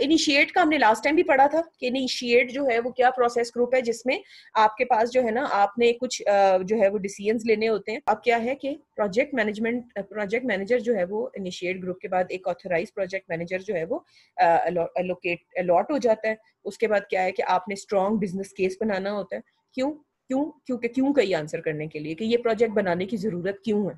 Initiate का हमने last time भी पढ़ा था कि इनिशिएट जो है वो क्या प्रोसेस ग्रुप है जिसमें आपके पास जो है ना आपने कुछ जो है वो डिसीजंस लेने होते हैं। अब क्या है कि प्रोजेक्ट मैनेजर जो है वो इनिशिएट ग्रुप के बाद एक ऑथराइज प्रोजेक्ट मैनेजर जो है वो अलॉट हो जाता है। उसके बाद क्या है कि आपने स्ट्रॉन्ग बिजनेस केस बनाना होता है। क्यों का ही आंसर करने के लिए कि ये प्रोजेक्ट बनाने की जरूरत क्यों है।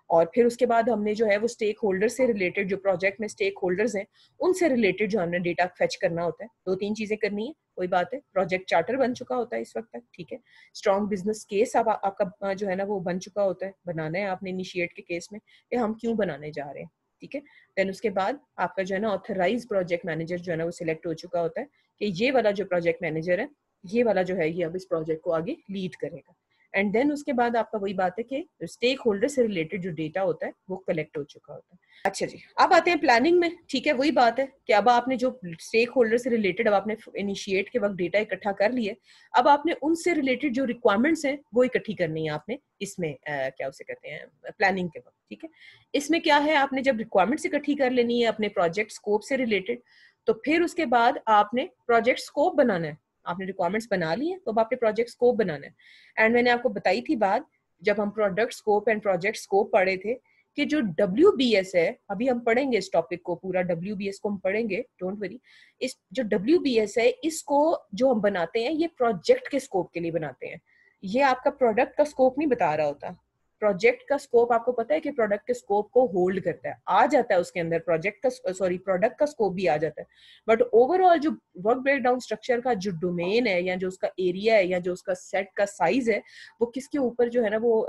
और फिर उसके बाद हमने जो है वो स्टेक होल्डर से रिलेटेड, जो प्रोजेक्ट में स्टेक होल्डर्स हैं उनसे रिलेटेड जो हमने डेटा फेच करना होता है। 2-3 चीजें करनी है, कोई बात है। प्रोजेक्ट चार्टर बन चुका होता है इस वक्त तक, ठीक है। स्ट्रॉन्ग बिजनेस केस अब आपका जो है ना वो बन चुका होता है, बनाना है आपने इनिशिएट के केस में कि हम क्यों बनाने जा रहे हैं, ठीक है। देन उसके बाद आपका जो है ना ऑथराइज प्रोजेक्ट मैनेजर जो है ना वो सिलेक्ट हो चुका होता है कि ये वाला जो प्रोजेक्ट मैनेजर है, ये वाला जो है ये अब इस प्रोजेक्ट को आगे लीड करेगा। एंड देन उसके बाद आपका वही बात है कि स्टेक होल्डर से रिलेटेड जो डेटा होता है वो कलेक्ट हो चुका होता है। अच्छा जी, अब आते हैं प्लानिंग में, ठीक है। वही बात है कि अब आपने जो स्टेक होल्डर से रिलेटेड अब आपने इनिशिएट के वक्त डेटा इकट्ठा कर लिए, अब आपने उनसे रिलेटेड जो रिक्वायरमेंट्स हैं वो इकट्ठी करनी है आपने इसमें क्या उसे कहते हैं प्लानिंग के वक्त, ठीक है। इसमें क्या है, आपने जब रिक्वायरमेंट्स इकट्ठी कर लेनी है अपने प्रोजेक्ट स्कोप से रिलेटेड, तो फिर उसके बाद आपने प्रोजेक्ट स्कोप बनाना है। आपने रिक्वायरमेंट्स बना ली है तो अब आपने प्रोजेक्ट स्कोप बनाना है। एंड मैंने आपको बताई थी बात, जब हम product scope and project scope पढ़े थे, कि जो WBS है, अभी हम पढ़ेंगे इस टॉपिक को पूरा, WBS को हम पढ़ेंगे, डोंट वरी। इस जो WBS है इसको जो हम बनाते हैं ये प्रोजेक्ट के स्कोप के लिए बनाते हैं। ये आपका प्रोडक्ट का स्कोप नहीं बता रहा होता। प्रोजेक्ट का स्कोप आपको पता है कि प्रोडक्ट के स्कोप को होल्ड करता है, आ जाता है उसके अंदर प्रोडक्ट का स्कोप भी आ जाता है। बट ओवरऑल जो वर्क ब्रेकडाउन स्ट्रक्चर का जो डोमेन है या जो उसका एरिया है या जो उसका सेट का साइज है, वो किसके ऊपर जो है ना वो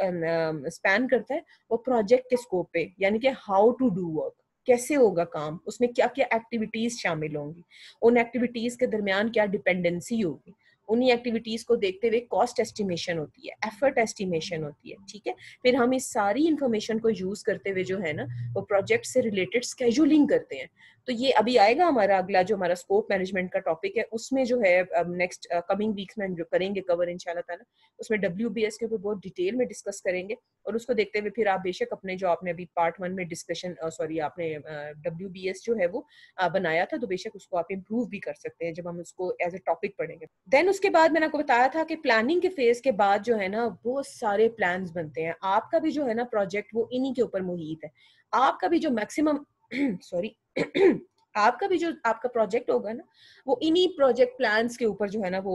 स्पैन करता है, वो प्रोजेक्ट के स्कोप पे, यानी कि हाउ टू डू वर्क, कैसे होगा काम, उसमें क्या क्या एक्टिविटीज शामिल होंगी, उन एक्टिविटीज के दरमियान क्या डिपेंडेंसी होगी, उन्हीं एक्टिविटीज को देखते हुए कॉस्ट एस्टिमेशन होती है, एफर्ट एस्टिमेशन होती है, ठीक है। फिर हम इस सारी इंफॉर्मेशन को यूज करते हुए जो है ना वो प्रोजेक्ट से रिलेटेड स्केड्यूलिंग करते हैं। तो ये अभी आएगा हमारा अगला जो हमारा स्कोप मैनेजमेंट का टॉपिक है, उसमें जो है नेक्स्ट कमिंग वीक्स में जो करेंगे कवर इंशाल्लाह ताला, उसमें WBS के ऊपर बहुत डिटेल में डिस्कस करेंगे। और उसको देखते हुए फिर आप बेशक अपने जो आपने अभी पार्ट 1 में डिस्कशन आपने WBS जो है वो बनाया था, तो बेशक उसको आप इम्प्रूव भी कर सकते हैं जब हम उसको एज ए टॉपिक पढ़ेंगे। देन उसके बाद मैंने आपको बताया था कि प्लानिंग के फेज के बाद जो है ना बहुत सारे प्लान्स बनते हैं। आपका भी जो है ना प्रोजेक्ट वो इन्हीं के ऊपर मुहित है। आपका भी जो मैक्सिमम सॉरी आपका भी जो आपका प्रोजेक्ट होगा ना वो इन्हीं प्रोजेक्ट प्लान्स के ऊपर जो है ना वो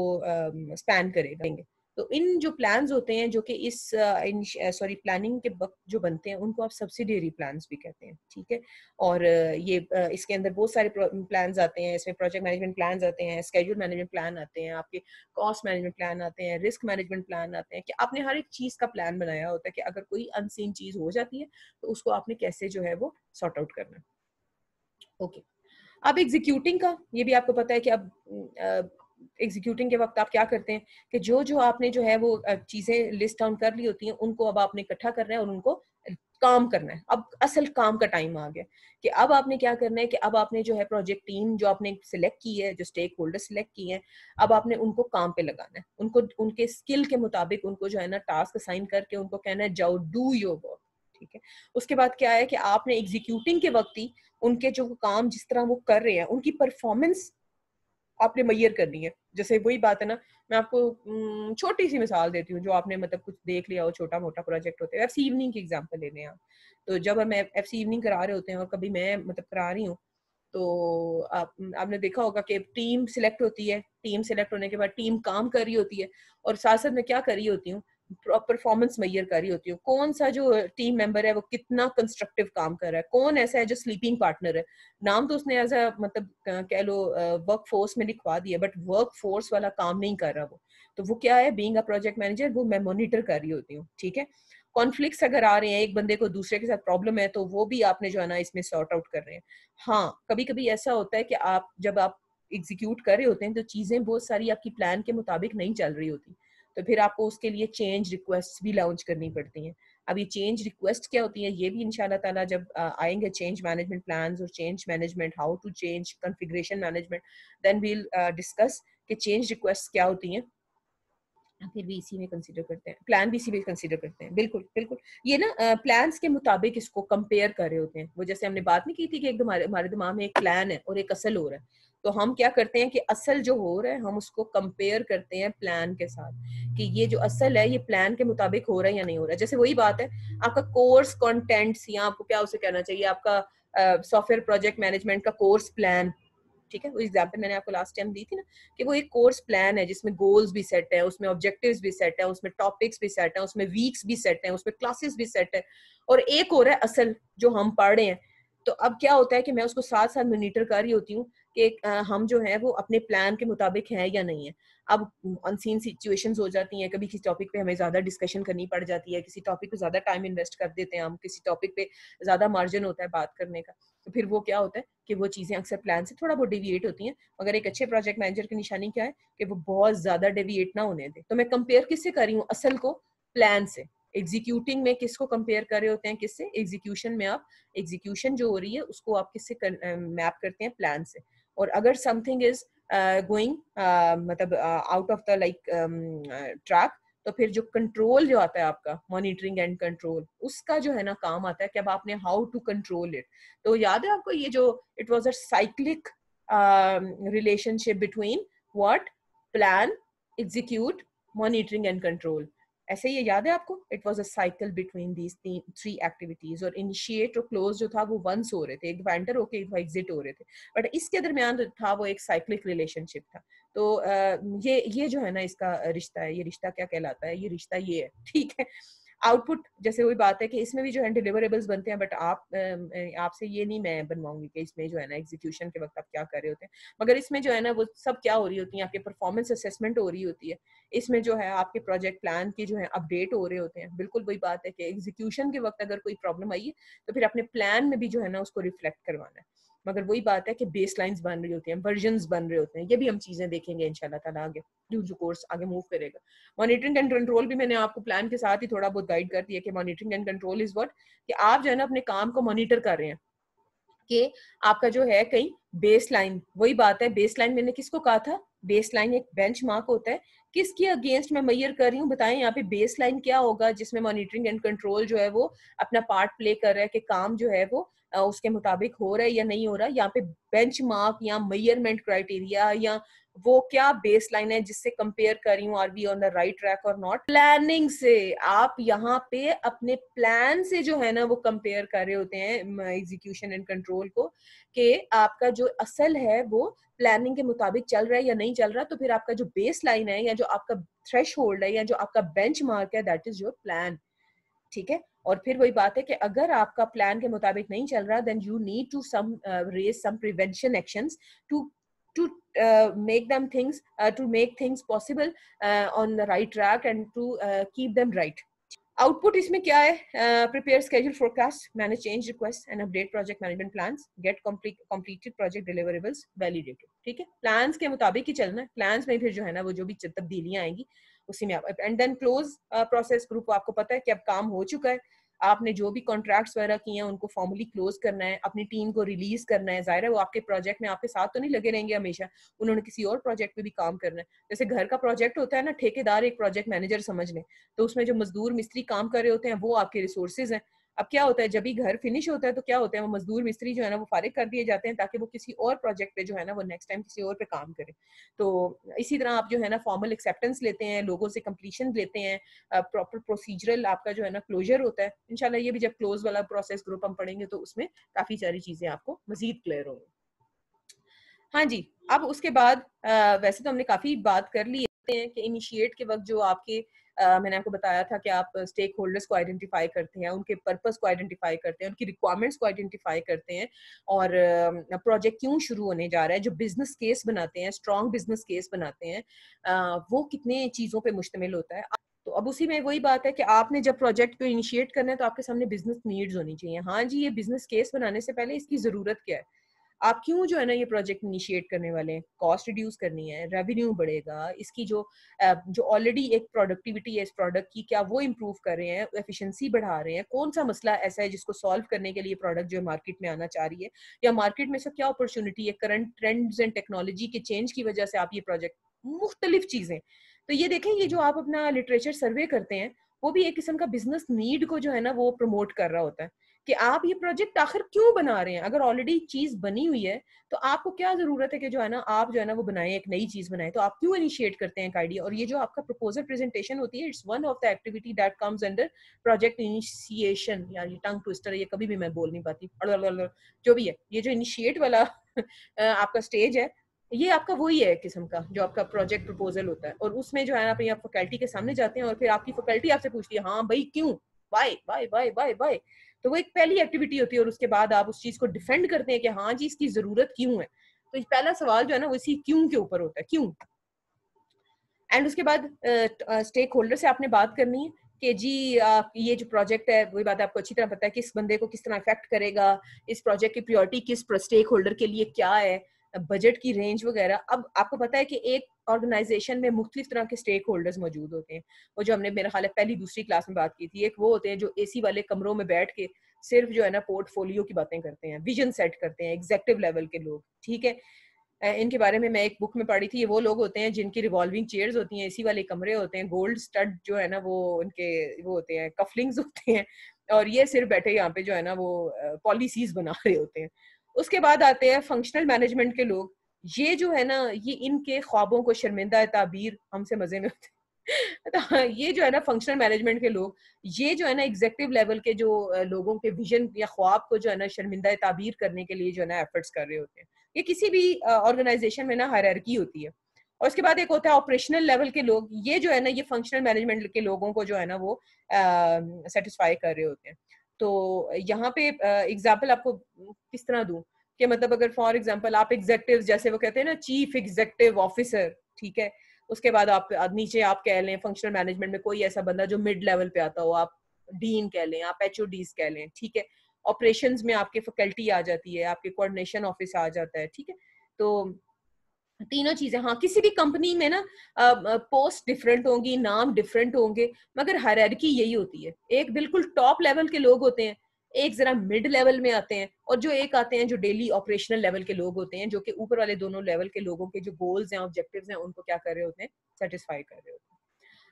स्पैन करेगा। तो इन जो प्लान्स होते हैं जो कि इस प्लानिंग के वक्त जो बनते हैं उनको आप सब्सिडियरी प्लान्स भी कहते हैं, ठीक है। और इसके अंदर बहुत सारे प्लान्स आते हैं, इसमें प्रोजेक्ट मैनेजमेंट प्लान्स आते हैं, स्केड्यूल मैनेजमेंट प्लान आते हैं, आपके कॉस्ट मैनेजमेंट प्लान आते हैं, रिस्क मैनेजमेंट प्लान आते हैं, कि आपने हर एक चीज का प्लान बनाया होता है कि अगर कोई अनसीन चीज हो जाती है तो उसको आपने कैसे जो है वो सॉर्ट आउट करना है। ओके, अब एग्जीक्यूटिंग का ये भी आपको पता है कि अब एग्जीक्यूटिंग के वक्त आप क्या करते हैं कि जो जो आपने जो है वो चीजें लिस्ट डाउन कर ली होती हैं उनको अब आपने इकट्ठा करना है और उनको काम करना है। अब असल काम का टाइम आ गया कि अब आपने क्या करना है कि अब आपने जो है प्रोजेक्ट टीम जो आपने सिलेक्ट की है, जो स्टेक होल्डर सिलेक्ट किए हैं, अब आपने उनको काम पे लगाना है। उनको उनके स्किल के मुताबिक उनको जो है ना टास्क असाइन करके उनको कहना है जाओ डू योर वर्क, ठीक है। उसके बाद क्या है कि आपने एग्जीक्यूटिंग के वक्त ही उनके जो काम जिस तरह वो कर रहे हैं उनकी परफॉर्मेंस आपने मैयर करनी है। जैसे वही बात है ना, मैं आपको छोटी सी मिसाल देती हूँ, जो आपने मतलब कुछ देख लिया हो, छोटा मोटा प्रोजेक्ट होता है। FC इवनिंग की एग्जांपल लेने हैं आप, तो जब हम FC इवनिंग करा रहे होते हैं और कभी मैं मतलब करा रही हूँ, तो आपने देखा होगा कि टीम सिलेक्ट होती है, टीम सिलेक्ट होने के बाद टीम काम कर रही होती है और साथ साथ मैं क्या कर रही होती हूँ, परफॉर्मेंस मैयर कर रही होती हूँ। कौन सा जो टीम मेंबर है वो कितना कंस्ट्रक्टिव काम कर रहा है, कौन ऐसा है जो स्लीपिंग पार्टनर है। नाम तो उसने एज अ मतलब कह लो वर्क फोर्स में लिखवा दिया, बट वर्क फोर्स वाला काम नहीं कर रहा वो। तो वो क्या है, बीइंग अ प्रोजेक्ट मैनेजर वो मैं मॉनिटर कर रही होती हूँ, ठीक है। कॉन्फ्लिक्ट्स अगर आ रहे हैं, एक बंदे को दूसरे के साथ प्रॉब्लम है, तो वो भी आपने जो है ना इसमें सॉर्ट आउट कर रहे हैं। हाँ, कभी कभी ऐसा होता है कि जब आप एग्जीक्यूट कर रहे होते हैं तो चीजें बहुत सारी आपकी प्लान के मुताबिक नहीं चल रही होती, तो फिर आपको उसके लिए चेंज रिक्वेस्ट भी लॉन्च करनी पड़ती हैं। अब ये चेंज रिक्वेस्ट क्या होती है, ये भी इंशाल्लाह ताला जब आएंगे चेंज मैनेजमेंट प्लान्स और change management, how to change configuration management, then we'll discuss कि चेंज रिक्वेस्ट क्या होती हैं फिर भी इसी में कंसीडर करते हैं, प्लान भी इसी में कंसीडर करते हैं। बिल्कुल बिल्कुल, ये ना प्लान्स के मुताबिक इसको कंपेयर कर रहे होते हैं। वो जैसे हमने बात नहीं की थी कि एक हमारे हमारे दिमाग में एक प्लान है और एक असल हो रहा है, तो हम क्या करते हैं कि असल जो हो रहा है हम उसको कंपेयर करते हैं प्लान के साथ, कि ये जो असल है ये प्लान के मुताबिक हो रहा है या नहीं हो रहा है। जैसे वही बात है, आपका कोर्स कंटेंट्स, या आपको क्या उसे कहना चाहिए, आपका सॉफ्टवेयर प्रोजेक्ट मैनेजमेंट का कोर्स प्लान, ठीक है, वो एग्जाम्पल मैंने आपको लास्ट टाइम दी थी ना, कि वो एक कोर्स प्लान है जिसमें गोल्स भी सेट है, उसमें ऑब्जेक्टिव्स भी सेट है, उसमें टॉपिक्स भी सेट है, उसमें वीक्स भी सेट है, उसमें क्लासेस भी सेट है, और एक हो रहा है असल जो हम पढ़ रहे हैं। तो अब क्या होता है कि मैं उसको साथ साथ मॉनिटर कर रही होती हूँ कि हम जो है वो अपने प्लान के मुताबिक हैं या नहीं है। अब अनसीन सिचुएशंस हो जाती हैं, कभी किसी टॉपिक पे हमें ज्यादा डिस्कशन करनी पड़ जाती है, किसी टॉपिक पे ज्यादा टाइम इन्वेस्ट कर देते हैं हम, किसी टॉपिक पे ज्यादा मार्जिन होता है बात करने का, तो फिर वो क्या होता है कि वो चीजें अक्सर प्लान से थोड़ा बहुत डिविएट होती हैं। मगर एक अच्छे प्रोजेक्ट मैनेजर की निशानी क्या है कि वो बहुत ज्यादा डिविएट ना होने दे। तो मैं कंपेयर किससे कर रही हूँ, असल को प्लान से। एग्जीक्यूटिंग में किसको कंपेयर कर रहे होते हैं, किससे, एग्जीक्यूशन में आप एग्जीक्यूशन जो हो रही है उसको आप किससे मैप करते हैं, प्लान से। और अगर समथिंग इज गोइंग मतलब out of the like track, तो फिर जो कंट्रोल जो आता है आपका, मॉनिटरिंग एंड कंट्रोल, उसका जो है ना काम आता है कि अब आपने हाउ टू कंट्रोल इट। तो याद है आपको ये जो it was a cyclic relationship between what, plan, execute, monitoring and control. ऐसे ये याद है आपको, it was a cycle between these three activities. और इनिशिएट और क्लोज जो था वो वंस हो रहे थे, एक एंटर होके एक एग्जिट हो रहे थे, बट इसके दरमियान था वो एक साइक्लिक रिलेशनशिप था। तो ये जो है ना इसका रिश्ता है, ये रिश्ता क्या कहलाता है, ये रिश्ता ये है, ठीक है। आउटपुट जैसे वही बात है कि इसमें भी जो है डिलीवरेबल्स बनते हैं, बट आपसे ये नहीं मैं बनवाऊंगी कि इसमें जो है ना एग्जीक्यूशन के वक्त आप क्या कर रहे होते हैं, मगर इसमें जो है ना वो सब क्या हो रही होती है, आपके परफॉर्मेंस असेसमेंट हो रही होती है, इसमें जो है आपके प्रोजेक्ट प्लान की जो है अपडेट हो रहे होते हैं। बिल्कुल वही बात है कि एग्जीक्यूशन के वक्त अगर कोई प्रॉब्लम आई है तो फिर अपने प्लान में भी जो है ना उसको रिफ्लेक्ट करवाना है। मगर वही बात है कि बेस लाइन्स बन रही होती हैं, वर्जन्स बन रहे होते हैं, ये भी हम चीजें देखेंगे इंशाल्लाह ताला आगे जो कोर्स आगे मूव करेगा। मॉनिटरिंग एंड कंट्रोल भी मैंने आपको प्लान के साथ ही थोड़ा बहुत गाइड कर दिया कि monitoring and control is what, कि आप जो है ना अपने काम को मॉनिटर कर रहे हैं कि आपका जो है कहीं बेस लाइन, वही बात है, बेस लाइन मैंने किसको कहा था, बेस लाइन एक बेंच मार्क होता है, किसके अगेंस्ट मैं मैयर कर रही हूँ, बताएं यहाँ पे बेस लाइन क्या होगा जिसमें मॉनिटरिंग एंड कंट्रोल जो है वो अपना पार्ट प्ले कर रहा है कि काम जो है वो उसके मुताबिक हो रहा है या नहीं हो रहा। यहाँ पे बेंच मार्क या मेजरमेंट क्राइटेरिया या वो क्या बेस लाइन है जिससे कंपेयर कर रही हूँ, are we on the right track और नॉट। प्लानिंग से आप यहाँ पे अपने प्लान से जो है ना वो कंपेयर कर रहे होते हैं एग्जीक्यूशन एंड कंट्रोल को, कि आपका जो असल है वो प्लानिंग के मुताबिक चल रहा है या नहीं चल रहा। तो फिर आपका जो बेस लाइन है या जो आपका थ्रेश होल्ड है या जो आपका बेंच मार्क है, दैट इज योर प्लान, ठीक है। और फिर वही बात है कि अगर आपका प्लान के मुताबिक नहीं चल रहा, then you need to some raise some prevention actions to to make them things to make things possible on the right track and to keep them right. Output इसमें क्या है, prepare schedule forecast, manage change request and update project management plans, gate completed project deliverables validated, ठीक है। Plans के मुताबिक ही चलना है, plans में फिर जो है ना वो जो भी तब्दीलियां आएंगी उसी में आप and then close process group, आपको पता है कि अब काम हो चुका है, आपने जो भी कॉन्ट्रैक्ट्स वगैरह किए हैं उनको फॉर्मली क्लोज करना है, अपनी टीम को रिलीज करना है। जाहिर है वो आपके प्रोजेक्ट में आपके साथ तो नहीं लगे रहेंगे हमेशा, उन्होंने किसी और प्रोजेक्ट पे भी काम करना है। जैसे घर का प्रोजेक्ट होता है ना, ठेकेदार एक प्रोजेक्ट मैनेजर समझ लें, तो उसमें जो मजदूर मिस्त्री काम कर रहे होते हैं वो आपके रिसोर्सेज हैं। अब क्या होता है, जब भी घर फिनिश होता है तो क्या होता है, वो मजदूर मिस्त्री जो है ना वो फारिग कर दिए जाते हैं ताकि वो किसी और प्रोजेक्ट पे जो है ना वो नेक्स्ट टाइम किसी और पे काम करें। तो इसी तरह आप जो है ना फॉर्मल एक्सेप्टेंस लेते हैं, लोगों से कंप्लीशन लेते हैं, प्रॉपर प्रोसीजरल आपका जो है ना क्लोजर होता है। इंशाल्लाह ये भी जब क्लोज वाला प्रोसेस ग्रुप हम पढ़ेंगे तो उसमें काफी सारी चीजें आपको मजीद क्लियर होंगी। हाँ जी, अब उसके बाद वैसे तो हमने काफी बात कर ली है कि इनिशिएट के वक्त जो आपके मैंने आपको बताया था कि आप स्टेक होल्डर्स को आइडेंटिफाई करते हैं, उनके पर्पस को आइडेंटिफाई करते हैं, उनकी रिक्वायरमेंट्स को आइडेंटिफाई करते हैं, और प्रोजेक्ट क्यों शुरू होने जा रहा है, जो बिजनेस केस बनाते हैं, स्ट्रॉन्ग बिजनेस केस बनाते हैं, वो कितने चीजों पे मुश्तमिल होता है। तो अब उसी में वही बात है कि आपने जब प्रोजेक्ट को इनिशिएट करना है तो आपके सामने बिजनेस नीड्स होनी चाहिए। हाँ जी, ये बिजनेस केस बनाने से पहले इसकी जरूरत क्या है, आप क्यों जो है ना ये प्रोजेक्ट इनिशिएट करने वाले हैं, कॉस्ट रिड्यूस करनी है, रेवेन्यू बढ़ेगा, इसकी जो ऑलरेडी एक प्रोडक्टिविटी है इस प्रोडक्ट की, क्या वो इम्प्रूव कर रहे हैं, एफिशिएंसी बढ़ा रहे हैं, कौन सा मसला ऐसा है जिसको सॉल्व करने के लिए प्रोडक्ट जो है मार्केट में आना चाह रही है, या मार्केट में से क्या अपॉर्चुनिटी है, करंट ट्रेंड्स एंड टेक्नोलॉजी के चेंज की वजह से आप ये प्रोजेक्ट, मुख्तलिफ चीजें। तो ये देखें, ये जो आप अपना लिटरेचर सर्वे करते हैं वो भी एक किस्म का बिजनेस नीड को जो है ना वो प्रमोट कर रहा होता है कि आप ये प्रोजेक्ट आखिर क्यों बना रहे हैं। अगर ऑलरेडी चीज बनी हुई है तो आपको क्या जरूरत है कि जो है ना आप जो है ना वो बनाएं, एक नई चीज बनाएं। तो आप क्यों इनिशिएट करते हैं एक आइडिया। और ये जो आपका प्रपोजल प्रेजेंटेशन होती है, it's one of the activity that comes under project initiation. यार ये टंग ट्विस्टर है, ये कभी भी मैं बोल नहीं पाती, जो भी है। ये जो इनिशिएट वाला आपका स्टेज है, ये आपका वही है किस्म का जो आपका प्रोजेक्ट प्रपोजल होता है। और उसमें जो है ना आप फैकल्टी के सामने जाते हैं और फिर आपकी फैकल्टी आपसे पूछती है हाँ भाई क्यों, why why why why why. तो वो एक पहली एक्टिविटी होती है और उसके बाद आप उस चीज को डिफेंड करते हैं कि हाँ जी इसकी जरूरत क्यों है। तो पहला सवाल जो है ना वो इसी क्यों के ऊपर होता है, क्यों। एंड उसके बाद स्टेक होल्डर से आपने बात करनी है कि जी ये जो प्रोजेक्ट है वही बात आपको अच्छी तरह पता है किस बंदे को किस तरह इफेक्ट करेगा, इस प्रोजेक्ट की प्रायोरिटी किस स्टेक होल्डर के लिए क्या है, बजट की रेंज वगैरह। अब आपको पता है कि एक ऑर्गेनाइजेशन में मुख्तलिफ तरह के स्टेक होल्डर्स मौजूद होते हैं। वो जो हमने मेरा ख्याल है पहली दूसरी क्लास में बात की थी, एक वो होते हैं जो एसी वाले कमरों में बैठ के सिर्फ जो है ना पोर्टफोलियो की बातें करते हैं, विजन सेट करते हैं, एग्जेक्टिव लेवल के लोग, ठीक है। इनके बारे में मैं एक बुक में पढ़ी थी। ये वो लोग होते हैं जिनकी रिवॉल्विंग चेयर्स होती हैं, एसी वाले कमरे होते हैं, गोल्ड स्टड जो है ना वो उनके वो होते हैं, कफलिंग्स होते हैं, और ये सिर्फ बैठे यहाँ पे जो है ना वो पॉलिसीज बना रहे होते हैं। उसके बाद आते हैं फंक्शनल मैनेजमेंट के लोग। ये जो है ना ये इनके ख्वाबों को शर्मिंदा ताबीर हमसे मजे में होते हैं। तो ये जो है ना फंक्शनल मैनेजमेंट के लोग, ये जो है ना एग्जेक्टिव लेवल के जो लोगों के विजन या ख्वाब को जो है ना शर्मिंदा ताबीर करने के लिए जो है ना एफर्ट्स कर रहे होते हैं। ये किसी भी ऑर्गेनाइजेशन में ना हायरार्की होती है। और उसके बाद एक होता है ऑपरेशनल लेवल के लोग। ये जो है ना ये फंक्शनल मैनेजमेंट के लोगों को जो है ना वो सेटिस्फाई कर रहे होते हैं। तो यहाँ पे एग्जाम्पल आपको किस तरह दूं कि मतलब अगर फॉर एग्जाम्पल आप एग्जेक्टिव, जैसे वो कहते हैं ना चीफ एग्जेक्टिव ऑफिसर, ठीक है। उसके बाद आप नीचे आप कह लें फंक्शनल मैनेजमेंट में कोई ऐसा बंदा जो मिड लेवल पे आता हो, आप डीन कह लें, आप एचओडीज कह लें, ठीक है। ऑपरेशंस में आपके फैकल्टी आ जाती है, आपके कोऑर्डिनेशन ऑफिस आ जाता है, ठीक है। तो तीनों चीजें, हाँ किसी भी कंपनी में ना पोस्ट डिफरेंट होंगी, नाम डिफरेंट होंगे, मगर हायरार्की यही होती है। एक बिल्कुल टॉप लेवल के लोग होते हैं, एक जरा मिड लेवल में आते हैं, और जो एक आते हैं जो डेली ऑपरेशनल लेवल के लोग होते हैं, जो कि ऊपर वाले दोनों लेवल के लोगों के जो गोल्स हैं, ऑब्जेक्टिव्स हैं, उनको क्या कर रहे होते हैं, सेटिस्फाई कर रहे होते हैं।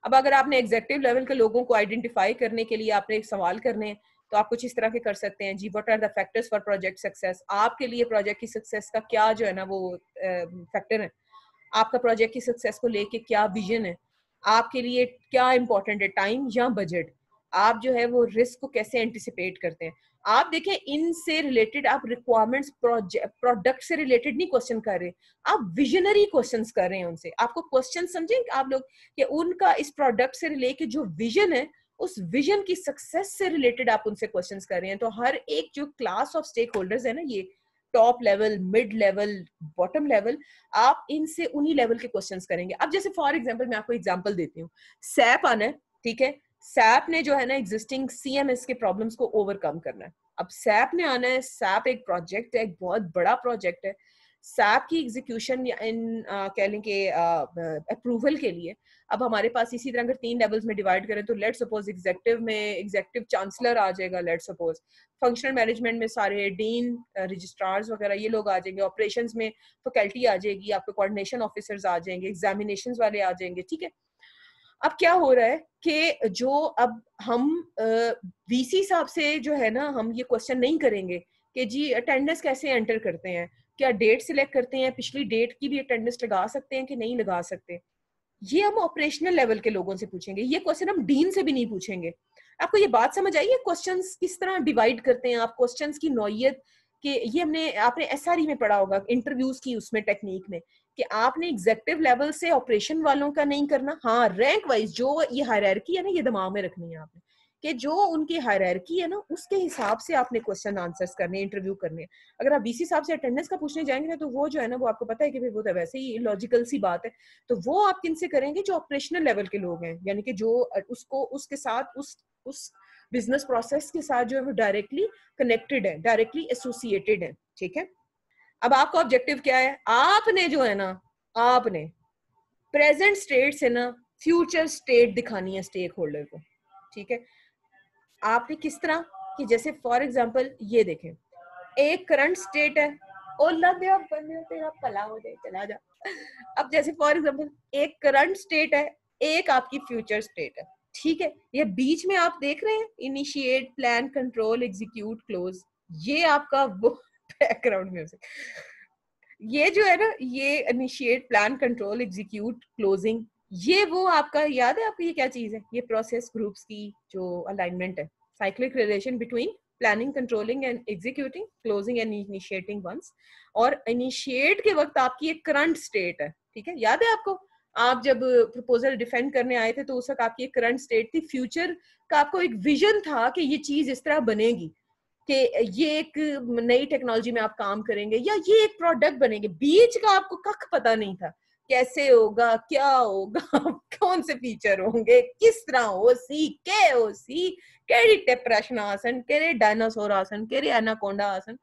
अब अगर आपने एग्जेक्टिव लेवल के लोगों को आइडेंटिफाई करने के लिए आपने एक सवाल करने हैं, तो आप कुछ इस तरह के कर सकते हैं जी, what are the factors for project success. आपके लिए प्रोजेक्ट की सक्सेस का क्या जो है ना वो फैक्टर है, आपका प्रोजेक्ट की सक्सेस को लेके क्या विजन है, आपके लिए क्या इंपॉर्टेंट है, टाइम या बजट, आप जो है वो रिस्क को कैसे एंटिसिपेट करते हैं। आप देखें इनसे रिलेटेड आप रिक्वायरमेंट्स प्रोडक्ट से रिलेटेड नहीं क्वेश्चन कर रहे, आप विजनरी क्वेश्चंस कर रहे हैं उनसे। आपको क्वेश्चन समझें आप लोग कि उनका इस प्रोडक्ट से रिलेटेड जो विजन है, उस विजन की सक्सेस से रिलेटेड आप उनसे क्वेश्चंस कर रहे हैं। तो हर एक जो क्लास ऑफ स्टेक होल्डर्स है ना, ये top level, mid level, bottom level, आप इनसे उन्हीं लेवल के क्वेश्चंस करेंगे। अब जैसे फॉर एग्जांपल मैं आपको एग्जांपल देती हूँ, सैप आना है, ठीक है। सैप ने जो है ना एग्जिस्टिंग सीएमएस के प्रॉब्लम्स को ओवरकम करना है। अब सैप ने आना है, सैप एक प्रोजेक्ट है, एक बहुत बड़ा प्रोजेक्ट है। सैप की एग्जीक्यूशन इन कह लें कि अप्रूवल के लिए अब हमारे पास इसी तरह अगर 3 लेवल्स में डिवाइड करें तो लेट सपोज एग्जेक्टिव में एग्जेक्टिव चांसलर आ जाएगा, लेट सपोज फंक्शनल मैनेजमेंट में सारे डीन, रजिस्ट्रार्स वगैरह ये लोग आ जाएंगे, ऑपरेशंस में फैकल्टी आ जाएगी, आपके कोऑर्डिनेशन ऑफिसर्स आ जाएंगे, एग्जामिनेशंस वाले आ जाएंगे, ठीक है। अब क्या हो रहा है कि जो अब हम वीसी साहब से जो है ना हम ये क्वेश्चन नहीं करेंगे कि जी अटेंडेंस कैसे एंटर करते हैं, क्या डेट सिलेक्ट करते हैं, पिछली डेट की भी अटेंडेंस लगा सकते हैं कि नहीं लगा सकते। ये हम ऑपरेशनल लेवल के लोगों से पूछेंगे, ये क्वेश्चन हम डीन से भी नहीं पूछेंगे। आपको ये बात समझ आई है क्वेश्चंस किस तरह डिवाइड करते हैं आप, क्वेश्चंस की नौइयत कि ये आपने एसआरई में पढ़ा होगा इंटरव्यूज की उसमें टेक्निक में कि आपने एग्जेक्टिव लेवल से ऑपरेशन वालों का नहीं करना। हाँ रैंक वाइज जो ये हायरार्की है ना ये दिमाग में रखनी है आपने कि जो उनकी हायरार्की है ना उसके हिसाब से आपने क्वेश्चन आंसर्स करने, इंटरव्यू करने। अगर आप बीसी साहब से अटेंडेंस का पूछने जाएंगे ना तो वो जो है ना वो आपको पता है कि वो तो वैसे ही लॉजिकल सी बात है। तो वो आप किनसे करेंगे, जो ऑपरेशनल लेवल के लोग हैं, यानी कि जो उसको उसके साथ उस बिजनेस प्रोसेस के साथ जो है वो डायरेक्टली कनेक्टेड है, डायरेक्टली एसोसिएटेड है, ठीक है। अब आपका ऑब्जेक्टिव क्या है, आपने जो है ना आपने प्रेजेंट स्टेट से ना फ्यूचर स्टेट दिखानी है स्टेक होल्डर को, ठीक है। आपने किस तरह कि जैसे फॉर एग्जांपल ये देखें, एक करंट स्टेट है, ओ बंदे तेरा भला हो जाए चला जा। अब जैसे फॉर एग्जांपल एक करंट स्टेट है एक आपकी फ्यूचर स्टेट है, ठीक है। ये बीच में आप देख रहे हैं initiate, plan, control, execute, close, ये आपका वो बैकग्राउंड म्यूजिक, ये जो है ना, ये initiate, plan, control, execute, closing, ये वो आपका याद है आपको ये क्या चीज है? ये प्रोसेस ग्रुप्स की जो अलाइनमेंट है, cyclic relation between planning, controlling and executing, closing and initiating ones. और इनिशिएट के वक्त आपकी एक करंट स्टेट है, ठीक है, याद है आपको? आप जब प्रपोजल डिफेंड करने आए थे तो उस वक्त आपकी एक करंट स्टेट थी, फ्यूचर का आपको एक विजन था कि ये चीज इस तरह बनेगी, कि ये एक नई टेक्नोलॉजी में आप काम करेंगे या ये एक प्रोडक्ट बनेंगे। बीच का आपको कख पता नहीं था, कैसे होगा, क्या होगा, कौन से फीचर होंगे, किस तरह होसी, के होसी, केड़ी डिप्रेशन आसन, केड़े डायनासोर आसन, केड़े एनाकोंडा आसन,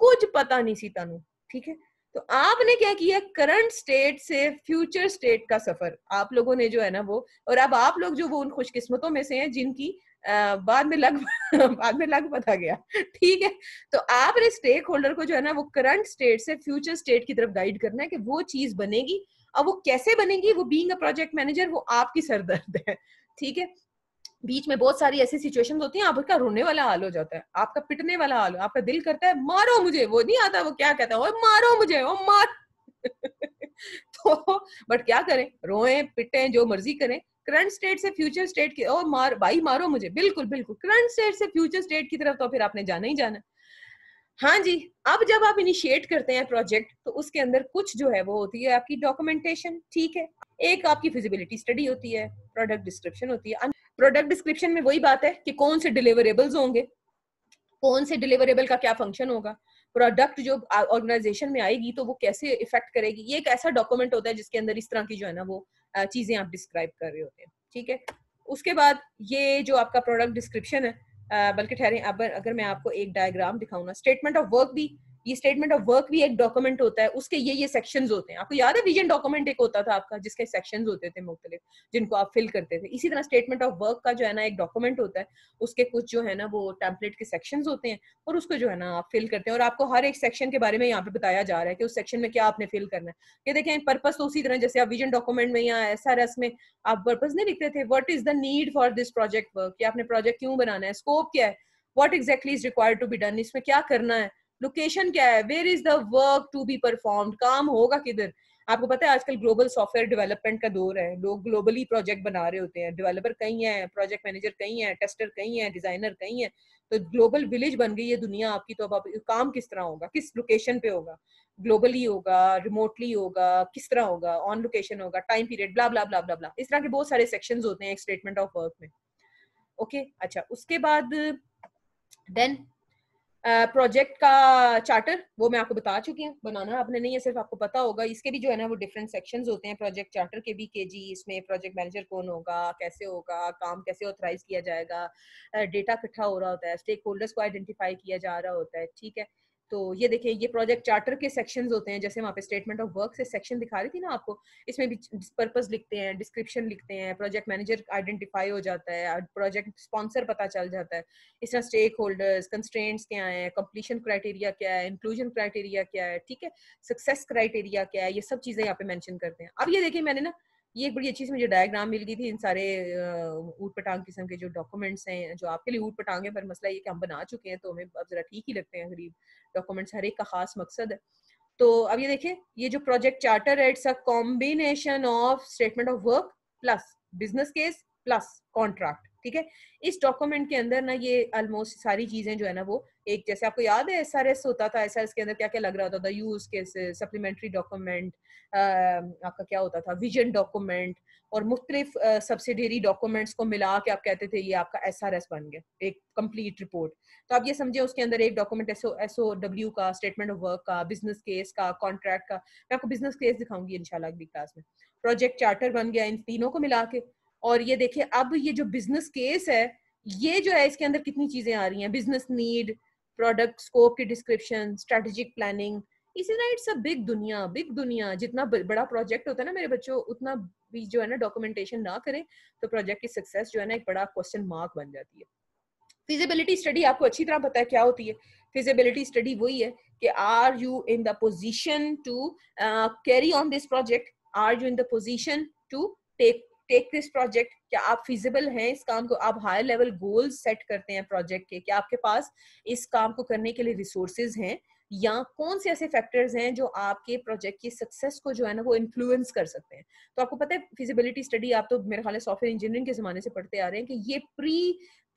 कुछ पता नहीं सी तानू, ठीक है। तो आपने क्या किया, करंट स्टेट से फ्यूचर स्टेट का सफर आप लोगों ने जो है ना वो, और अब आप लोग जो वो उन खुशकिस्मतों में से हैं जिनकी बाद में लग बाद में लग पता गया, ठीक है। तो आपने स्टेक होल्डर को जो है ना वो करंट स्टेट से फ्यूचर स्टेट की तरफ गाइड करना है कि वो चीज बनेगी। अब वो कैसे बनेगी, वो बीइंग अ प्रोजेक्ट मैनेजर वो आपकी सरदर्द है, ठीक है। बीच में बहुत सारी ऐसी सिचुएशंस होती हैं, आपका रोने वाला हाल हो जाता है, आपका पिटने वाला हाल, आपका दिल करता है मारो मुझे, वो नहीं आता वो क्या कहता है, वो मारो मुझे, वो मार तो बट क्या करें, रोए पिटे जो मर्जी करें, करंट स्टेट से फ्यूचर स्टेट की, ओ मार भाई मारो मुझे, बिल्कुल बिल्कुल करंट स्टेट से फ्यूचर स्टेट की तरफ तो फिर आपने जाना ही जाना। हाँ जी। अब जब आप इनिशिएट करते हैं प्रोजेक्ट तो उसके अंदर कुछ जो है वो होती है आपकी डॉक्यूमेंटेशन, ठीक है। एक आपकी फिजिबिलिटी स्टडी होती है, प्रोडक्ट डिस्क्रिप्शन होती है। प्रोडक्ट डिस्क्रिप्शन में वही बात है कि कौन से डिलीवरेबल्स होंगे, कौन से डिलीवरेबल का क्या फंक्शन होगा, प्रोडक्ट जो ऑर्गेनाइजेशन में आएगी तो वो कैसे इफेक्ट करेगी, ये एक ऐसा डॉक्यूमेंट होता है जिसके अंदर इस तरह की जो है ना वो चीजें आप डिस्क्राइब कर रहे होते हैं, ठीक है। उसके बाद ये जो आपका प्रोडक्ट डिस्क्रिप्शन है, बल्कि ठहरें अब अगर मैं आपको एक डायग्राम दिखाऊं ना, स्टेटमेंट ऑफ वर्क भी, ये स्टेटमेंट ऑफ वर्क भी एक डॉक्यूमेंट होता है, उसके ये सेक्शंस होते हैं। आपको याद है विजन डॉक्यूमेंट एक होता था आपका जिसके सेक्शंस होते थे मुख्तलिफ, जिनको आप फिल करते थे। इसी तरह स्टेटमेंट ऑफ वर्क का जो है ना एक डॉक्यूमेंट होता है, उसके कुछ जो है ना वो टेम्पलेट के सेक्शंस होते हैं और उसको जो है ना आप फिल करते हैं, और आपको हर एक सेक्शन के बारे में यहाँ पे बताया जा रहा है कि उस सेक्शन में क्या आपने फिल करना है। ये देखें पर्पस तो उसी तरह जैसे आप विजन डॉक्यूमेंट में या SRS में आप पर्पस नहीं लिखते थे, what is the need for this project work, कि आपने प्रोजेक्ट क्यों बनाना है, स्कोप क्या है, what exactly is required to be done, इसमें क्या करना है, लोकेशन क्या है, where is the work to be performed, काम होगा किधर। आपको पता है आजकल ग्लोबल सॉफ्टवेयर डेवलपमेंट का दौर है, लोग ग्लोबली प्रोजेक्ट बना रहे होते हैं, डेवलपर कहीं है, प्रोजेक्ट मैनेजर कहीं है, टेस्टर कहीं है, डिजाइनर कहीं है, तो ग्लोबल विलेज बन गई है दुनिया आपकी। तो अब आप काम किस तरह होगा, किस लोकेशन पे होगा, ग्लोबली होगा, रिमोटली होगा, किस तरह होगा, ऑन लोकेशन होगा, टाइम पीरियड, ब्ला ब्ला ब्ला ब्ला ब्ला, इस तरह के बहुत सारे सेक्शंस होते हैं एक स्टेटमेंट ऑफ वर्क में। ओके अच्छा, उसके बाद देन प्रोजेक्ट का चार्टर, वो मैं आपको बता चुकी हूँ, बनाना आपने नहीं है, सिर्फ आपको पता होगा। इसके भी जो है ना वो डिफरेंट सेक्शंस होते हैं प्रोजेक्ट चार्टर के भी, के जी इसमें प्रोजेक्ट मैनेजर कौन होगा, कैसे होगा, काम कैसे ऑथराइज किया जाएगा, डेटा इकट्ठा हो रहा होता है, स्टेक होल्डर्स को आइडेंटिफाई किया जा रहा होता है, ठीक है। तो ये देखिए ये प्रोजेक्ट चार्टर के सेक्शंस होते हैं, जैसे वहाँ पे स्टेटमेंट ऑफ वर्क से सेक्शन दिखा रही थी ना आपको, इसमें भी पर्पस लिखते हैं, डिस्क्रिप्शन लिखते हैं, प्रोजेक्ट मैनेजर आइडेंटिफाई हो जाता है, प्रोजेक्ट स्पॉन्सर पता चल जाता है, इस तरह स्टेक होल्डर्स, कंस्ट्रेंट्स क्या है, कंप्लीशन क्राइटेरिया क्या है, इंक्लूजन क्राइटेरिया क्या है, ठीक है, सक्सेस क्राइटेरिया क्या है, ये सब चीजें यहाँ पे मेंशन करते हैं। अब ये देखिए मैंने ना ये एक बड़ी अच्छी सी मुझे डायग्राम मिल गई थी इन सारे ऊट पटांग किस्म के जो डॉक्यूमेंट्स हैं, जो आपके लिए ऊट पटांग है, पर मसला ये कि हम बना चुके हैं तो हमें अब जरा ठीक ही लगते हैं गरीब डॉक्यूमेंट्स, हर एक का खास मकसद है। तो अब ये देखिए ये जो प्रोजेक्ट चार्टर है, it's a combination of statement of work plus business case plus contract, ठीक है। इस डॉक्यूमेंट के अंदर ना ये ऑलमोस्ट सारी चीजें जो है ना वो एक, जैसे आपको याद है SRS होता था, SRS के अंदर क्या क्या लग रहा होता था, यूज केसेस, सप्लीमेंट्री डॉक्यूमेंट, आपका क्या होता था विजन डॉक्यूमेंट, और मुख्तलिफ सब्सिडियरी डॉक्यूमेंट्स को मिला के आप कहते थे ये आपका SRS बन गया, एक कंप्लीट रिपोर्ट। तो आप ये समझे उसके अंदर एक डॉक्यूमेंट SOW का, स्टेटमेंट ऑफ वर्क का, बिजनेस केस का, कॉन्ट्रैक्ट का, मैं आपको बिजनेस केस दिखाऊंगी इंशाल्लाह अगली क्लास में, प्रोजेक्ट चार्टर बन गया इन तीनों को मिला के। और ये देखिए अब ये जो बिजनेस केस है, ये जो है इसके अंदर कितनी चीजें आ रही हैं, बिजनेस नीड, प्रोडक्ट स्कोप की डिस्क्रिप्शन, स्ट्रेटेजिक प्लानिंग, इसी तरह इट्स अ बिग दुनिया, बिग दुनिया। जितना बड़ा प्रोजेक्ट होता है ना मेरे बच्चों, उतना भी जो है ना डॉक्यूमेंटेशन ना करें तो प्रोजेक्ट की सक्सेस जो है ना एक बड़ा क्वेश्चन मार्क बन जाती है। फिजिबिलिटी स्टडी आपको अच्छी तरह पता है क्या होती है। फिजिबिलिटी स्टडी वही है कि are you in the position to carry on this project, are you in the position to take take this project, क्या आप फिजिबल हैं इस काम को, आप हायर लेवल गोल्स सेट करते हैं प्रोजेक्ट के, क्या आपके पास इस काम को करने के लिए रिसोर्सेज हैं, या कौन से ऐसे फैक्टर्स हैं जो आपके प्रोजेक्ट की सक्सेस को जो है ना वो इन्फ्लुएंस कर सकते हैं। तो आपको पता है फिजिबिलिटी स्टडी आप तो मेरे ख्याल है सॉफ्टवेयर इंजीनियरिंग के जमाने से पढ़ते आ रहे हैं कि ये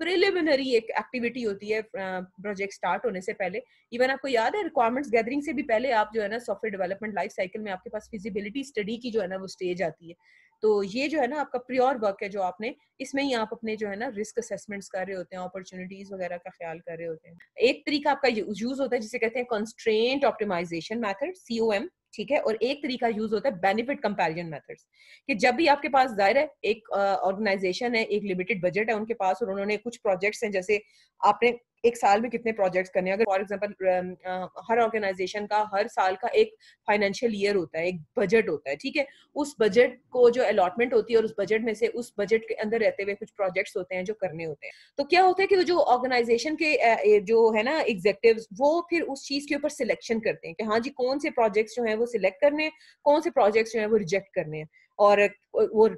प्रिलिमिनरी एक एक्टिविटी होती है प्रोजेक्ट स्टार्ट होने से पहले। इवन आपको याद है रिक्वायरमेंट्स गैदरिंग से भी पहले आप जो है ना सॉफ्टवेयर डेवलपमेंट लाइफ साइकिल में आपके पास फिजिबिलिटी स्टडी की जो है ना वो स्टेज आती है। तो ये जो है ना आपका प्योर वर्क है जो आपने, इसमें ही आप अपने जो है ना रिस्क असेसमेंट्स कर रहे होते हैं, अपॉर्चुनिटीज वगैरह का ख्याल कर रहे होते हैं। एक तरीका आपका यूज होता है जिसे कहते हैं कंस्ट्रेंट ऑप्टिमाइजेशन मेथड, COM, ठीक है। और एक तरीका यूज होता है बेनिफिट कंपैरिजन मेथड्स, कि जब भी आपके पास जाहिर है एक ऑर्गेनाइजेशन है, एक लिमिटेड बजट है उनके पास, और उन्होंने कुछ प्रोजेक्ट्स हैं, जैसे आपने एक साल में कितने प्रोजेक्ट्स करने हैं, अगर फॉर एग्जांपल हर ऑर्गेनाइजेशन का हर साल का एक फाइनेंशियल ईयर होता है, एक बजट होता है, ठीक है। उस बजट को जो अलॉटमेंट होती है और उस बजट में से उस बजट के अंदर रहते हुए कुछ प्रोजेक्ट्स होते हैं जो करने होते हैं। तो क्या होता है कि जो ऑर्गेनाइजेशन के जो है ना एग्जीक्यूटिव्स, वो फिर उस चीज के ऊपर सिलेक्शन करते हैं कि हाँ जी कौन से प्रोजेक्ट्स जो है वो सिलेक्ट करने हैं, कौन से प्रोजेक्ट्स जो है वो रिजेक्ट करने हैं। और वो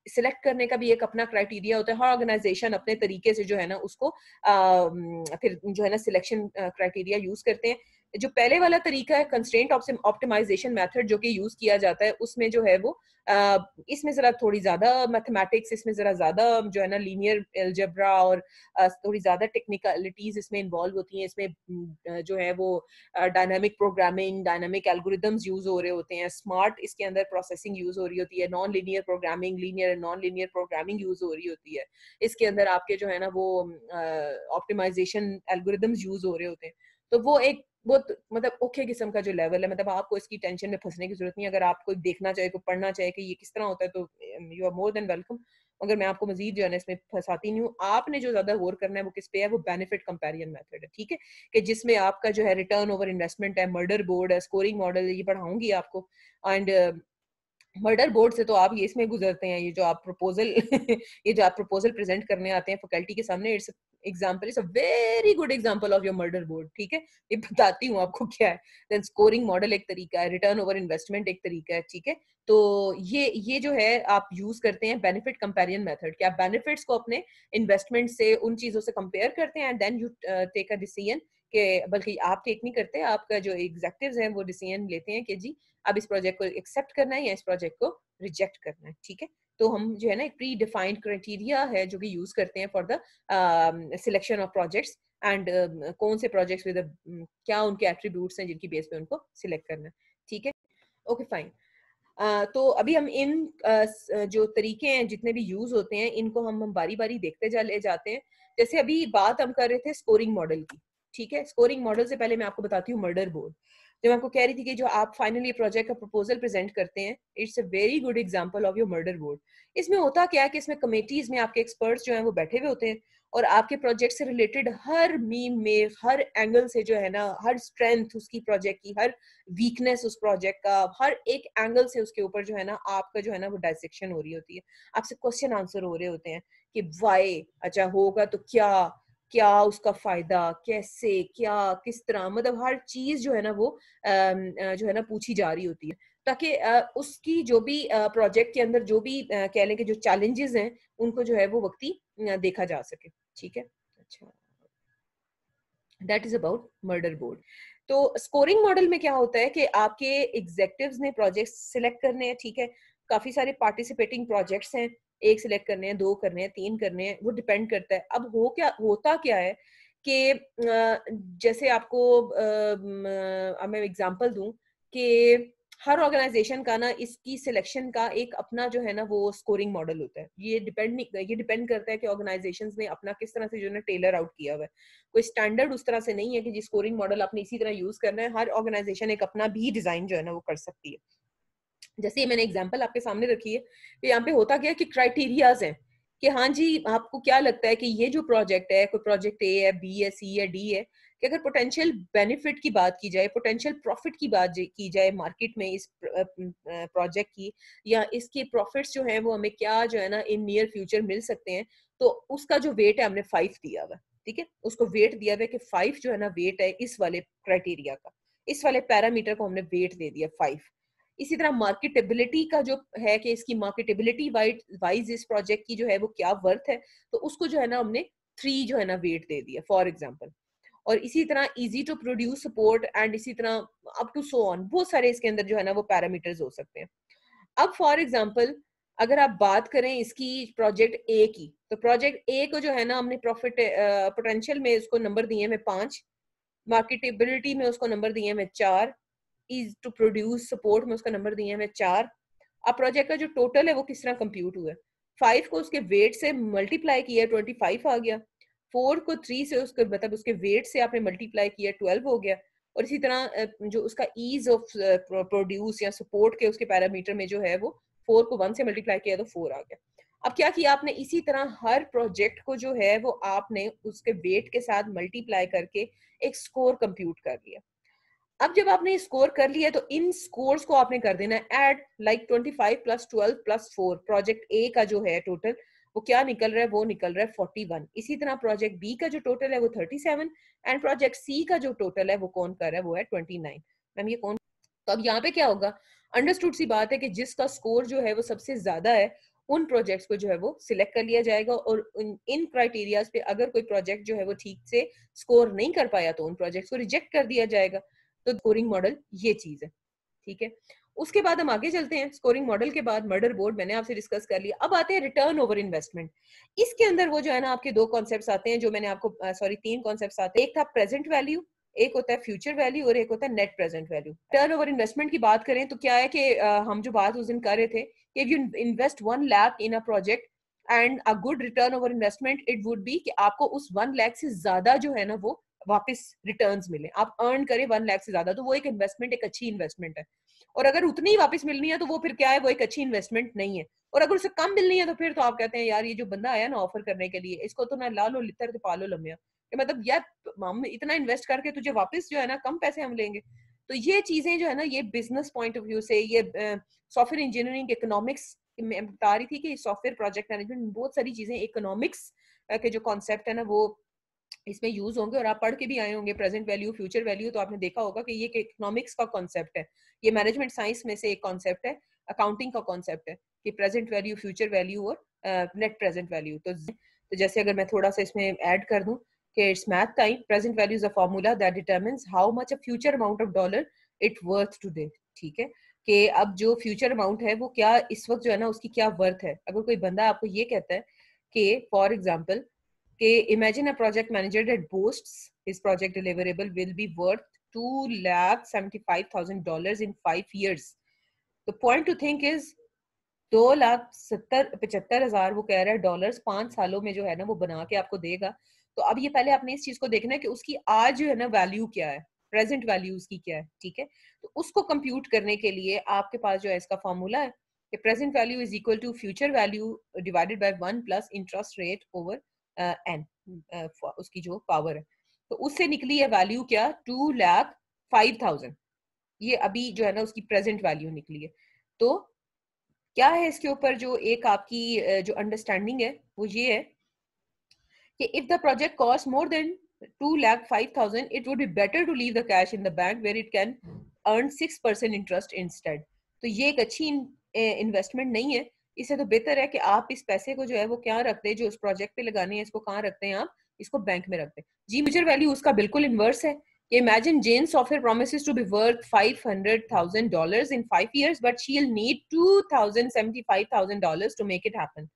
सिलेक्ट करने का भी एक अपना क्राइटेरिया होता है, हर ऑर्गेनाइजेशन अपने तरीके से जो है ना उसको फिर जो है ना सिलेक्शन क्राइटेरिया यूज करते हैं। जो पहले वाला तरीका है कंस्ट्रेंट ऑप्टिमाइजेशन मेथड जो कि यूज किया जाता है, उसमें जो है वो इसमें जरा थोड़ी ज्यादा मैथमेटिक्स, इसमें जरा ज्यादा जो है ना लीनियर अलजेब्रा और थोड़ी ज्यादा टेक्निकलिटीज इसमें इन्वॉल्व होती हैं। इसमें जो है वो dynamic programming, dynamic algorithms use हो रहे होते हैं, स्मार्ट इसके अंदर प्रोसेसिंग यूज हो रही होती है, non linear programming, linear and non linear programming use हो रही होती है। इसके अंदर आपके जो है ना वो ऑप्टिमाइजेशन एल्गोरिदम्स यूज हो रहे होते हैं। तो वो एक बहुत मतलब ओके किस्म का जो लेवल है, मतलब आपको इसकी टेंशन में फंसने की जरूरत नहीं। अगर आप कोई देखना चाहे, कोई पढ़ना चाहे कि ये किस तरह होता है, तो you are more than welcome. मगर मैं आपको मजीद जो है ना इसमें फंसाती नहीं हूँ। आपने जो ज्यादा गौर करना है वो किस पे है, वो बेनिफिट कंपैरिजन मेथड है, ठीक है। कि जिसमें आपका जो है रिटर्न ओवर इन्वेस्टमेंट है, मर्डर बोर्ड है, स्कोरिंग मॉडल, ये पढ़ाऊंगी आपको। एंड मर्डर बोर्ड से तो आप ये इसमें गुजरते हैं, ये जो आप प्रपोजल ये जो आप प्रपोजल प्रेजेंट करने आते हैं फैकल्टी के सामने, it's example, it's a very good example of your murder board, ठीक है। ये बताती हूँ आपको क्या है। देन स्कोरिंग मॉडल एक तरीका है, रिटर्न ओवर इन्वेस्टमेंट एक तरीका है, ठीक है। तो ये जो है आप यूज करते हैं बेनिफिट कंपैरिजन मेथड, कि आप बेनिफिट्स को अपने इन्वेस्टमेंट से, उन चीजों से कंपेयर करते हैं, and then you take a decision. के बल्कि आप टेक नहीं करते, आपका जो एग्जीक्यूटिव्स हैं वो डिसीजन लेते हैं कि जी अब इस प्रोजेक्ट को एक्सेप्ट करना है या इस प्रोजेक्ट को रिजेक्ट करना है, ठीक है। तो हम जो है ना एक प्री डिफाइंड क्राइटेरिया है जो कि यूज करते हैं for the selection of projects, and कौन से प्रोजेक्ट्स विद क्या उनके एट्रीब्यूट्स हैं जिनकी बेस पे उनको सिलेक्ट करना है, ठीक है। Okay fine. तो अभी हम इन जो तरीके हैं जितने भी यूज होते हैं, इनको हम बारी बारी देखते चले जाते हैं। जैसे अभी बात हम कर रहे थे स्कोरिंग मॉडल की, ठीक है। स्कोरिंग मॉडल से पहले मैं आपको बताती हूँ मर्डर बोर्ड। जो मैं आपको कह रही थी कि जो आप फाइनली प्रोजेक्ट का प्रपोजल प्रेजेंट करते हैं, it's a very good example of your murder board. इसमें होता क्या है कि इसमें कमेटीज में आपके एक्सपर्ट्स जो हैं वो बैठे हुए होते हैं, और आपके प्रोजेक्ट से रिलेटेड हर मीम में, हर एंगल से जो है ना, हर स्ट्रेंथ उसकी प्रोजेक्ट की, हर वीकनेस उस प्रोजेक्ट का, हर एक एंगल से उसके ऊपर जो है ना आपका जो है ना वो डायसेक्शन हो रही होती है। आपसे क्वेश्चन आंसर हो रहे होते हैं कि वाई, अच्छा होगा तो क्या, क्या उसका फायदा, कैसे, क्या, किस तरह, मतलब हर चीज जो है ना वो जो है ना पूछी जा रही होती है, ताकि उसकी जो भी प्रोजेक्ट के अंदर जो भी कह लें कि जो चैलेंजेस हैं उनको जो है वो वक्ती देखा जा सके, ठीक है। अच्छा, that is about murder board. तो स्कोरिंग मॉडल में क्या होता है कि आपके एग्जेक्टिव्स ने प्रोजेक्ट सिलेक्ट करने हैं, ठीक है। काफी सारे पार्टिसिपेटिंग प्रोजेक्ट्स हैं, एक सिलेक्ट करने हैं, दो करने हैं, तीन करने हैं, वो डिपेंड करता है। अब होता क्या है कि जैसे आपको अब मैं एग्जांपल दूं कि हर ऑर्गेनाइजेशन का ना इसकी सिलेक्शन का एक अपना जो है ना वो स्कोरिंग मॉडल होता है। ये डिपेंड करता है कि ऑर्गेनाइजेशंस ने अपना किस तरह से जो है ना टेलर आउट किया हुआ है। कोई स्टैंडर्ड उस तरह से नहीं है कि जी स्कोरिंग मॉडल आपने इसी तरह यूज करना है। हर ऑर्गेनाइजेशन एक अपना भी डिजाइन जो है ना वो कर सकती है। जैसे ये मैंने एग्जांपल आपके सामने रखी है, तो यहाँ पे होता क्या है कि क्राइटेरियाज हैं कि हाँ जी आपको क्या लगता है कि ये जो प्रोजेक्ट है, कोई प्रोजेक्ट ए है, बी है, सी है, डी है, कि अगर पोटेंशियल बेनिफिट की बात की जाए, पोटेंशियल प्रॉफिट की बात की जाए मार्केट में इस प्रोजेक्ट की, या इसके प्रॉफिट्स जो है वो हमें क्या जो है ना इन नियर फ्यूचर मिल सकते हैं, तो उसका जो वेट है हमने 5 दिया हुआ, ठीक है। उसको वेट दिया हुआ है कि 5 जो है ना वेट है इस वाले क्राइटेरिया का, इस वाले पैरामीटर को हमने वेट दे दिया 5। इसी तरह मार्केटेबिलिटी का जो है कि इसकी मार्केटेबिलिटी वाइज इस प्रोजेक्ट की जो है वो क्या वर्थ है, तो उसको जो है ना हमने 3 जो है ना वेट दे दिया फॉर एग्जांपल। और इसी तरह easy to produce support and इसी तरह अप टू सो ऑन, बहुत सारे इसके अंदर जो है ना वो पैरामीटर्स हो सकते हैं। अब फॉर एग्जांपल अगर आप बात करें इसकी प्रोजेक्ट ए की, तो प्रोजेक्ट ए को जो है ना हमने प्रॉफिट पोटेंशियल में उसको नंबर दिए में 5, मार्केटेबिलिटी में उसको नंबर दिए में 4, इज टू प्रोड्यूस सपोर्ट में उसका नंबर दिए में 4। अब प्रोजेक्ट का जो टोटल है वो किस तरह कंप्यूट हुआ है, 5 को उसके वेट से मल्टीप्लाई किया 25 आ गया, 4 को 3 से उसके मतलब उसके वेट से आपने मल्टीप्लाई किया 12 हो गया, और इसी तरह जो उसका ईज ऑफ प्रोड्यूस या सपोर्ट के उसके पैरामीटर में जो है वो 4 को 1 से मल्टीप्लाई किया तो 4 आ गया। अब क्या किया आपने, इसी तरह हर प्रोजेक्ट को जो है वो आपने उसके वेट के साथ मल्टीप्लाई करके एक स्कोर कंप्यूट कर लिया। अब जब आपने स्कोर कर लिया तो इन स्कोर्स को आपने कर देना है add, like 25 plus 12 plus 4, project A का जो है टोटल वो क्या निकल रहा है, वो निकल रहा है 41। इसी तरह प्रोजेक्ट बी का जो टोटल है वो 37 एंड प्रोजेक्ट सी का जो टोटल है वो कौन कर रहा है, वो है 29। मैम ये कौन, तो अब यहाँ पे क्या होगा, अंडरस्टूड सी बात है कि जिसका स्कोर जो है वो सबसे ज्यादा है उन प्रोजेक्ट्स को जो है वो सिलेक्ट कर लिया जाएगा, और इन क्राइटेरियाज पे अगर कोई प्रोजेक्ट जो है वो ठीक से स्कोर नहीं कर पाया तो उन प्रोजेक्ट्स को रिजेक्ट कर दिया जाएगा। तो स्कोरिंग मॉडल ये चीज है, ठीक है। उसके बाद हम आगे चलते हैं, स्कोरिंग मॉडल के बाद मर्डर बोर्ड मैंने आपसे डिस्कस कर लिया। अब आते हैं रिटर्न ओवर इन्वेस्टमेंट। इसके अंदर वो जो है ना आपके 2 कॉन्सेप्ट्स आते हैं जो मैंने आपको 3 कॉन्सेप्ट्स आते हैं, एक था प्रेजेंट वैल्यू, एक होता है फ्यूचर वैल्यू और एक होता है net present value. Turn over investment की बात करें तो क्या है कि हम जो बात उस दिन कर रहे थे कि if you invest 1 lakh in a project and a good return over investment it would be कि आपको उस 1 लाख से ज्यादा जो है ना वो वापस रिटर्न्स मिले, आप अर्न करें 1 लाख से ज्यादा, तो वो एक इन्वेस्टमेंट, एक अच्छी इन्वेस्टमेंट है। और अगर उतनी ही वापस मिलनी है तो वो फिर क्या है, वो एक अच्छी इन्वेस्टमेंट नहीं है। और अगर उससे कम मिलनी है तो फिर तो आप कहते हैं यार ये जो बंदा आया ना ऑफर करने के लिए, इसको तो ना ला लो लितर तो पालो लम्या, कि मतलब यार हम इतना इन्वेस्ट करके तुझे वापस जो है ना कम पैसे हम लेंगे। तो ये चीजें जो है ना ये बिजनेस पॉइंट ऑफ व्यू से, ये सॉफ्टवेयर इंजीनियरिंग इकोनॉमिक्स मैं बता रही थी कि सॉफ्टवेयर प्रोजेक्ट मैनेजमेंट बहुत सारी चीजें इकोनॉमिक्स के जो कॉन्सेप्ट है ना वो इसमें यूज होंगे, और आप पढ़ के भी आए होंगे प्रेजेंट वैल्यू फ्यूचर वैल्यू, तो आपने देखा होगा कि ये इकोनॉमिक्स का कॉन्सेप्ट है, ये मैनेजमेंट साइंस में से एक कॉन्सेप्ट है, अकाउंटिंग का कॉन्सेप्ट है कि प्रेजेंट वैल्यू फ्यूचर वैल्यू और नेट प्रेजेंट वैल्यू। तो जैसे अगर मैं थोड़ा सा इसमें ऐड कर दूं कि it's math time, present value is a formula that determines how much a future amount of dollar it worth today, ठीक है। कि अब जो फ्यूचर अमाउंट है वो क्या इस वक्त जो है ना उसकी क्या वर्थ है। अगर कोई बंदा आपको ये कहता है कि फॉर एग्जाम्पल कि imagine a project manager that boasts his project deliverable will be worth $2,75,000 in 5 years. The point to think is 2,75,000 वो कह रहा है डॉलर्स 5 सालों में जो है ना वो बना के आपको देगा। तो अब ये पहले आपने इस चीज को देखना है कि उसकी आज जो है ना वैल्यू क्या है, प्रेजेंट वैल्यू उसकी क्या है, ठीक है। तो उसको कंप्यूट करने के लिए आपके पास जो है इसका फॉर्मूला है कि present value is equal to future value divided by 1 plus interest rate over N, उसकी जो पावर है। तो उससे निकली है वैल्यू क्या, 2,05,000, ये अभी जो है ना उसकी प्रेजेंट वैल्यू निकली है। तो क्या है इसके ऊपर जो एक आपकी जो अंडरस्टैंडिंग है वो ये है कि if the project costs more than 2,05,000 it would be better to leave the cash in the bank where it can earn 6% interest instead। तो ये एक अच्छी इन्वेस्टमेंट नहीं है, इससे तो बेहतर है कि आप इस पैसे को जो है वो क्या रखते हैं, जो उस प्रोजेक्ट पे लगाने हैं इसको कहाँ रखते हैं, आप इसको बैंक में रखते हैं। जी फ्यूचर वैल्यू उसका बिल्कुल इनवर्स है। Imagine Jane's software promises to be worth $500,000 in 5 years, but she'll need $2,75,000 to make it happen.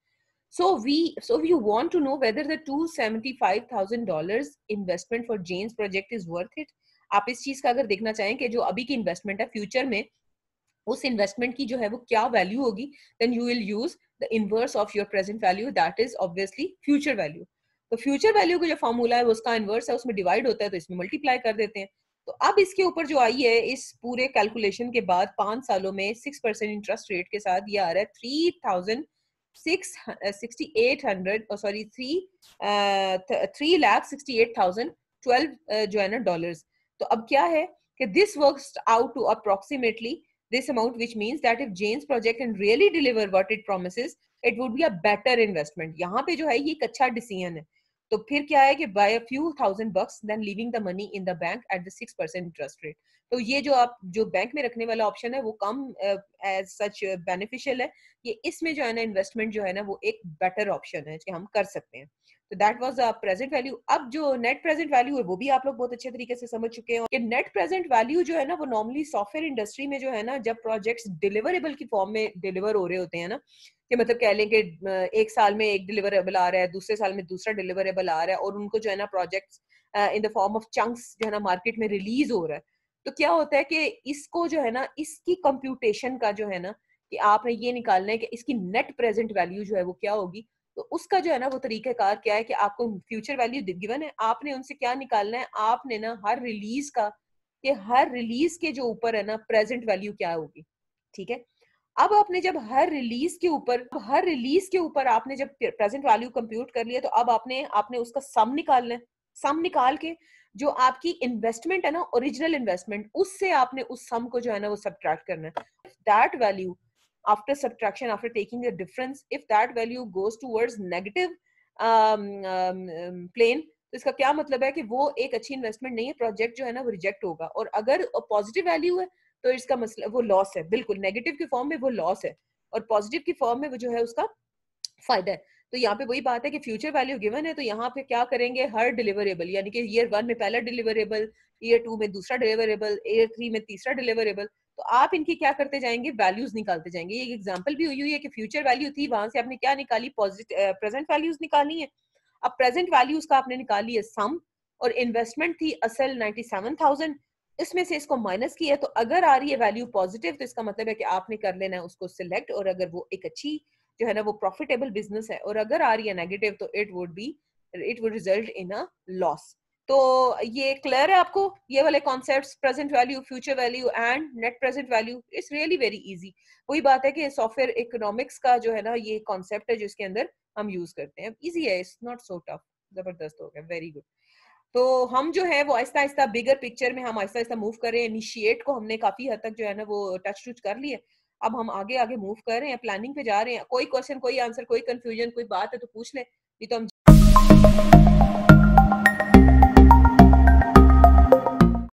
So you want to know whether the $275,000 investment for Jane's project is worth it. आप इस चीज का अगर देखना चाहें कि जो अभी की इन्वेस्टमेंट है फ्यूचर में उस इन्वेस्टमेंट की जो है वो क्या वैल्यू होगी, then you will use the inverse of your present value, that is obviously future value. तो फ्यूचर वैल्यू का जो फॉर्मूला है वो उसका इनवर्स है, उसमें डिवाइड होता है तो इसमें मल्टीप्लाई कर देते हैं। तो अब इसके ऊपर जो आई है इस पूरे कैलकुलेशन के बाद 5 सालों में 6% इंटरेस्ट रेट के साथ ये आ रहा है 3,68,12 जो है ना डॉलर्स। तो अब क्या है कि this works out to approximately this amount, which means that if Jane's project can really deliver what it promises, it would be a better investment. यहाँ पे जो है ये एक अच्छा डिसीजन है। तो फिर क्या है कि buy a few thousand bucks then leaving the money in the bank at the 6% interest rate. तो ये जो आप जो बैंक में रखने वाला ऑप्शन है वो कम एज सच बेनिफिशियल है। ये इसमें जो है ना इन्वेस्टमेंट जो है ना वो एक बेटर ऑप्शन है कि हम कर सकते हैं। तो that was the present value. अब जो नेट प्रेजेंट वैल्यू है वो भी आप लोग बहुत अच्छे तरीके से समझ चुके हैं कि नेट प्रेजेंट वैल्यू जो है ना वो नॉर्मली सॉफ्टवेयर इंडस्ट्री में जो है ना जब प्रोजेक्ट्स डिलीवरेबल की फॉर्म में डिलीवर हो रहे होते हैं ना, कि मतलब कह लें कि एक साल में एक डिलीवरेबल आ रहा है, दूसरे साल में दूसरा डिलीवरेबल आ रहा है, और उनको जो है ना projects in the form of chunks जो है ना मार्केट में रिलीज हो रहा है। तो क्या होता है कि इसको जो है ना इसकी कंप्यूटेशन का जो है ना कि आपने ये निकालना है कि इसकी नेट प्रेजेंट वैल्यू जो है वो क्या होगी। तो उसका जो है ना वो तरीकाकार क्या है कि आपको फ्यूचर वैल्यू गिवन है, आपने उनसे क्या निकालना है, आपने ना हर रिलीज का कि हर रिलीज के जो ऊपर है ना प्रेजेंट वैल्यू क्या होगी। ठीक है, अब आपने जब हर रिलीज के ऊपर आपने जब प्रेजेंट वैल्यू कंप्यूट कर लिया, तो अब आपने आपने उसका सम निकालना है। सम निकाल के जो आपकी इन्वेस्टमेंट है ना ओरिजिनल इन्वेस्टमेंट, उससे आपने उस सम को जो है ना वो सब्ट्रैक्ट करना है। That value after subtraction, after taking the difference, if that value goes towards negative plane, तो इसका क्या मतलब है कि वो एक अच्छी इन्वेस्टमेंट नहीं है, प्रोजेक्ट जो है ना वो रिजेक्ट होगा। और अगर पॉजिटिव वैल्यू है तो इसका मसला वो लॉस है, बिल्कुल नेगेटिव की फॉर्म में वो लॉस है, और पॉजिटिव की फॉर्म में वो जो है उसका फायदा है। तो यहाँ पे वही बात है कि फ्यूचर वैल्यू गिवन है, तो यहाँ पे क्या करेंगे, हर डिलीवरेबल यानी कि ईयर 1 में पहला डिलीवरेबल, ईयर 2 में दूसरा डिलीवरेबल, ईयर 3 में तीसरा डिलीवरेबल, तो आप इनकी क्या करते जाएंगे, वैल्यूज निकालते जाएंगे। ये एग्जांपल भी हुई है कि फ्यूचर वैल्यू थी, वहां से आपने क्या निकाली, पॉजिटिव प्रेजेंट वैल्यूज निकाली है। अब प्रेजेंट वैल्यूज का आपने निकाली है सम, और इन्वेस्टमेंट थी असल 97,000, इसमें से इसको माइनस किया, तो अगर आ रही है वैल्यू पॉजिटिव तो इसका मतलब है कि आपने कर लेना है उसको सिलेक्ट, और अगर वो एक अच्छी जो है ना वो प्रॉफिटेबल बिजनेस है, और अगर आ रही है नेगेटिव तो it would result in a loss. तो ये क्लियर है आपको, ये वाले concepts, present value, future value and net present value, it's really very easy. वही बात है कि सॉफ्टवेयर इकोनॉमिक्स का जो है ना ये कॉन्सेप्ट है जिसके अंदर हम यूज करते हैं, इजी है, इट्स नॉट सो टफ। जबरदस्त हो गया, वेरी गुड। तो हम जो है वो आहिस्ता आहिस्ता बिगर पिक्चर में हम आहिस्ता आहिस्ता मूव कर रहे हैं। इनिशिएट को हमने काफी हद तक जो है ना वो टच कर लिए, अब हम आगे आगे मूव कर रहे हैं, प्लानिंग पे जा रहे हैं। कोई क्वेश्चन, कोई आंसर, कोई कंफ्यूजन, कोई बात है तो पूछ ले, नहीं तो हम